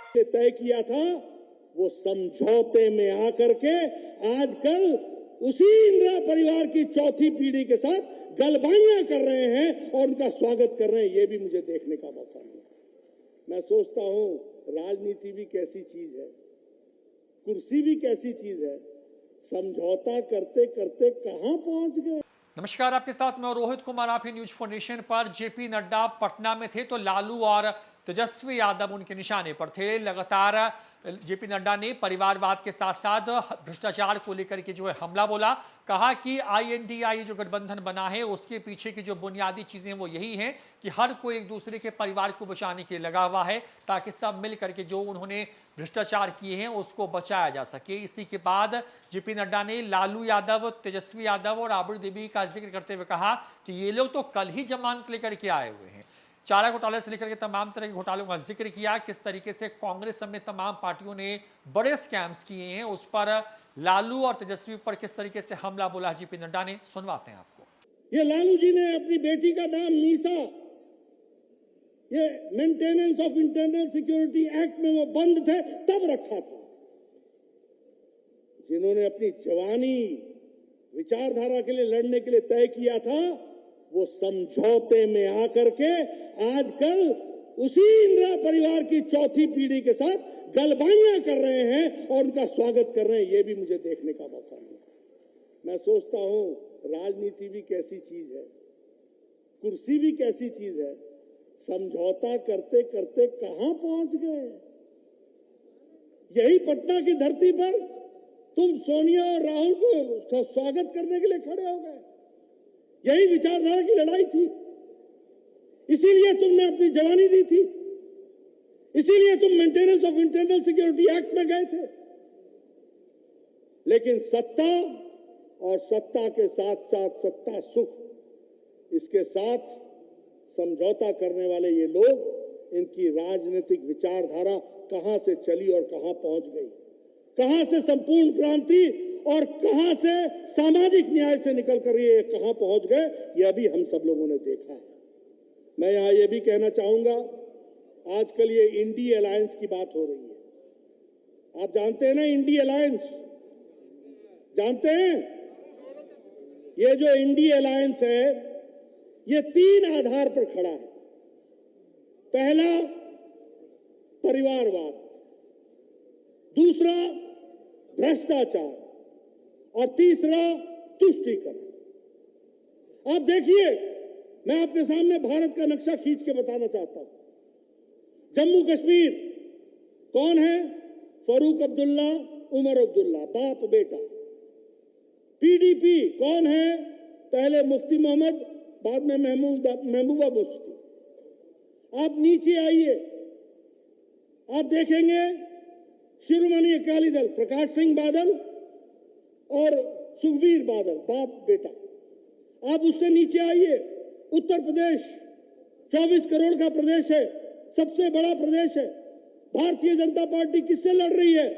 तय किया था वो समझौते में आकर के आजकल उसी इंदिरा परिवार की चौथी पीढ़ी के साथ गलबाइयां कर रहे हैं और उनका स्वागत कर रहे हैं। ये भी मुझे देखने का मौका मिला। मैं सोचता हूं राजनीति भी कैसी चीज है, कुर्सी भी कैसी चीज है, समझौता करते करते कहां पहुंच गए। नमस्कार, आपके साथ मैं रोहित कुमार। आप ही न्यूज फॉर नेशन पर। जेपी नड्डा पटना में थे तो लालू और तेजस्वी यादव उनके निशाने पर थे। लगातार जेपी नड्डा ने परिवारवाद के साथ साथ भ्रष्टाचार को लेकर के जो है हमला बोला। कहा कि INDI जो गठबंधन बना है उसके पीछे की जो बुनियादी चीजें वो यही हैं कि हर कोई एक दूसरे के परिवार को बचाने के लिए लगा हुआ है ताकि सब मिल करके जो उन्होंने भ्रष्टाचार किए हैं उसको बचाया जा सके। इसी के बाद जेपी नड्डा ने लालू यादव, तेजस्वी यादव और राबड़ी देवी का जिक्र करते हुए कहा कि ये लोग तो कल ही जमानत लेकर के आए हुए हैं। चारा घोटाले से लेकर के तमाम तरह के घोटालों का जिक्र किया। किस तरीके से कांग्रेस समेत तमाम पार्टियों ने बड़े स्कैम्स किए हैं उस पर लालू और तेजस्वी पर किस तरीके से हमला बोला जेपी नड्डा ने। सुनवाते हैं आपको। ये लालू जी ने अपनी बेटी का नाम मीसा, ये maintenance of internal security act में वो बंद थे तब रखा था। जिन्होंने अपनी जवानी विचारधारा के लिए लड़ने के लिए तय किया था वो समझौते में आकर के आजकल उसी इंदिरा परिवार की चौथी पीढ़ी के साथ गलबाइयां कर रहे हैं और उनका स्वागत कर रहे हैं। ये भी मुझे देखने का मौका मिला। मैं सोचता हूं राजनीति भी कैसी चीज है, कुर्सी भी कैसी चीज है, समझौता करते करते कहां पहुंच गए। यही पटना की धरती पर तुम सोनिया और राहुल को स्वागत करने के लिए खड़े हो गए। यही विचारधारा की लड़ाई थी, इसीलिए तुमने अपनी जवानी दी थी, इसीलिए तुम maintenance of internal security act में गए थे। लेकिन सत्ता और सत्ता के साथ साथ सत्ता सुख, इसके साथ समझौता करने वाले ये लोग, इनकी राजनीतिक विचारधारा कहां से चली और कहां पहुंच गई, कहां से संपूर्ण क्रांति और कहां से सामाजिक न्याय से निकल कर ये कहां पहुंच गए, यह भी हम सब लोगों ने देखा है। मैं यहां ये भी कहना चाहूंगा, आजकल ये इंडी अलायंस की बात हो रही है। आप जानते हैं ना इंडी अलायंस, जानते हैं? ये जो इंडी अलायंस है ये 3 आधार पर खड़ा है। पहला परिवारवाद, दूसरा भ्रष्टाचार और तीसरा तुष्टीकरण। आप देखिए, मैं आपके सामने भारत का नक्शा खींच के बताना चाहता हूं। जम्मू कश्मीर कौन है? फारूक अब्दुल्ला, उमर अब्दुल्ला, बाप बेटा। PDP कौन है? पहले मुफ्ती मोहम्मद, बाद में महबूबा मुफ्ती। आप नीचे आइए, आप देखेंगे शिरोमणि अकाली दल प्रकाश सिंह बादल और सुखबीर बादल, बाप बेटा। आप उससे नीचे आइए, उत्तर प्रदेश 24 करोड़ का प्रदेश है, सबसे बड़ा प्रदेश है। भारतीय जनता पार्टी किससे लड़ रही है?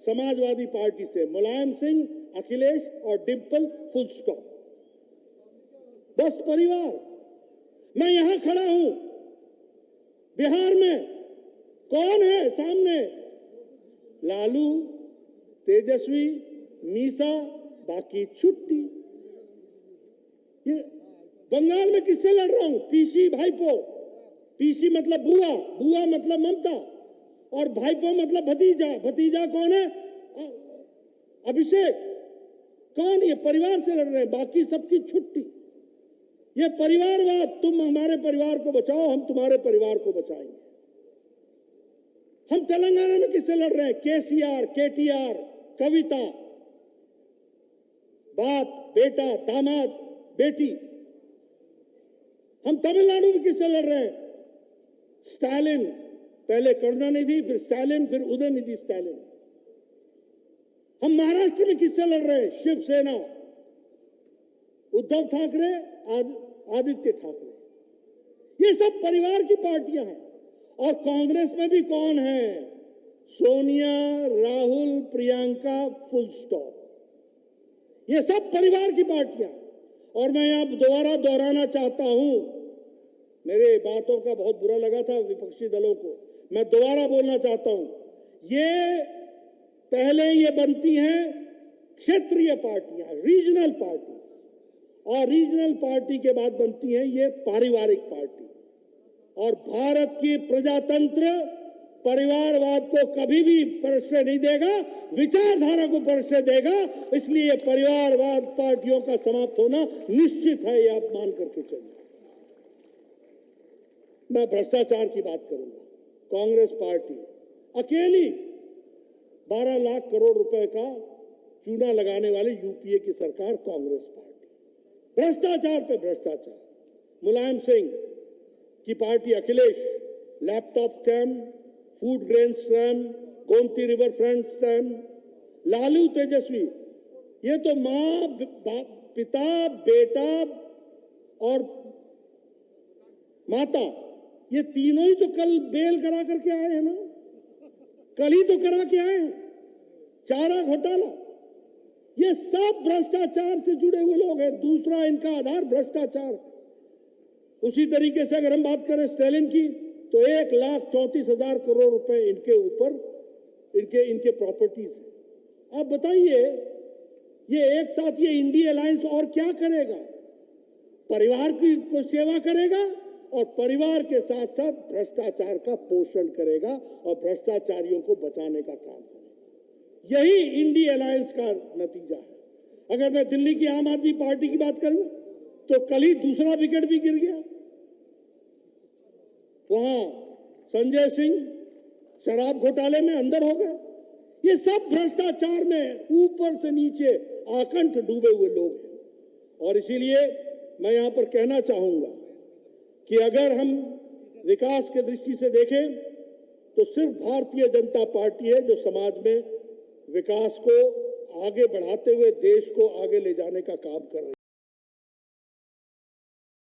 समाजवादी पार्टी से, मुलायम सिंह, अखिलेश और डिंपल, फुल स्टॉप। बस परिवार। मैं यहां खड़ा हूं बिहार में, कौन है सामने? लालू, तेजस्वी, मीसा, बाकी छुट्टी। ये बंगाल में किससे लड़ रहा हूं? पीसी भाईपो। पीसी मतलब बुआ, बुआ मतलब ममता और भाईपो मतलब भतीजा। भतीजा कौन है? अभिषेक। कौन? ये परिवार से लड़ रहे हैं, बाकी सबकी छुट्टी। ये परिवारवाद, तुम हमारे परिवार को बचाओ, हम तुम्हारे परिवार को बचाएंगे। हम तेलंगाना में किससे लड़ रहे हैं? केसीआर, केटीआर, कविता, बाप बेटा, दामाद बेटी। हम तमिलनाडु में किससे लड़ रहे हैं? स्टालिन, पहले करुणानिधि, फिर स्टालिन, फिर उदयनिधि स्टालिन। हम महाराष्ट्र में किससे लड़ रहे हैं? शिवसेना, उद्धव ठाकरे, आदित्य ठाकरे। ये सब परिवार की पार्टियां हैं। और कांग्रेस में भी कौन है? Sonia, Rahul, Priyanka, full stop. ये सब परिवार की पार्टियां। और मैं यहां दोबारा दोहराना चाहता हूं, मेरे बातों का बहुत बुरा लगा था विपक्षी दलों को। मैं दोबारा बोलना चाहता हूं, पहले ये बनती हैं क्षेत्रीय पार्टियां, रीजनल पार्टी, और रीजनल पार्टी के बाद बनती है ये पारिवारिक पार्टी। और भारत की प्रजातंत्र परिवारवाद को कभी भी प्रश्रय नहीं देगा, विचारधारा को प्रश्रय देगा। इसलिए ये परिवारवाद पार्टियों का समाप्त होना निश्चित है, ये आप मान करके चलिए। मैं भ्रष्टाचार की बात करूंगा। कांग्रेस पार्टी अकेली 12 लाख करोड़ रुपए का चूना लगाने वाली यूपीए की सरकार कांग्रेस पार्टी, भ्रष्टाचार पे भ्रष्टाचार। मुलायम सिंह की पार्टी Akhilesh, laptop scam, food grain scam, Gomti river front scam. Lalu Tejashwi, ये तो मां, पिता, बेटा और माता, ये तीनों ही तो कल बेल करा करके आए हैं ना, कल ही तो करा के आए हैं। चारा घोटाला, ये सब भ्रष्टाचार से जुड़े हुए लोग हैं। दूसरा इनका आधार भ्रष्टाचार। उसी तरीके से अगर हम बात करें स्टैलिन की, तो 1,34,000 करोड़ रुपए इनके ऊपर इनके प्रॉपर्टीज है। आप बताइए, ये एक साथ ये इंडिया अलायंस और क्या करेगा? परिवार की को सेवा करेगा और परिवार के साथ साथ भ्रष्टाचार का पोषण करेगा और भ्रष्टाचारियों को बचाने का काम करेगा। यही इंडिया अलायंस का नतीजा है। अगर मैं दिल्ली की आम आदमी पार्टी की बात करूं, तो कल ही दूसरा विकेट भी गिर गया। वहां संजय सिंह शराब घोटाले में अंदर हो गए। ये सब भ्रष्टाचार में ऊपर से नीचे आकंठ डूबे हुए लोग हैं। और इसीलिए मैं यहां पर कहना चाहूंगा कि अगर हम विकास के दृष्टि से देखें, तो सिर्फ भारतीय जनता पार्टी है जो समाज में विकास को आगे बढ़ाते हुए देश को आगे ले जाने का काम कर रही है।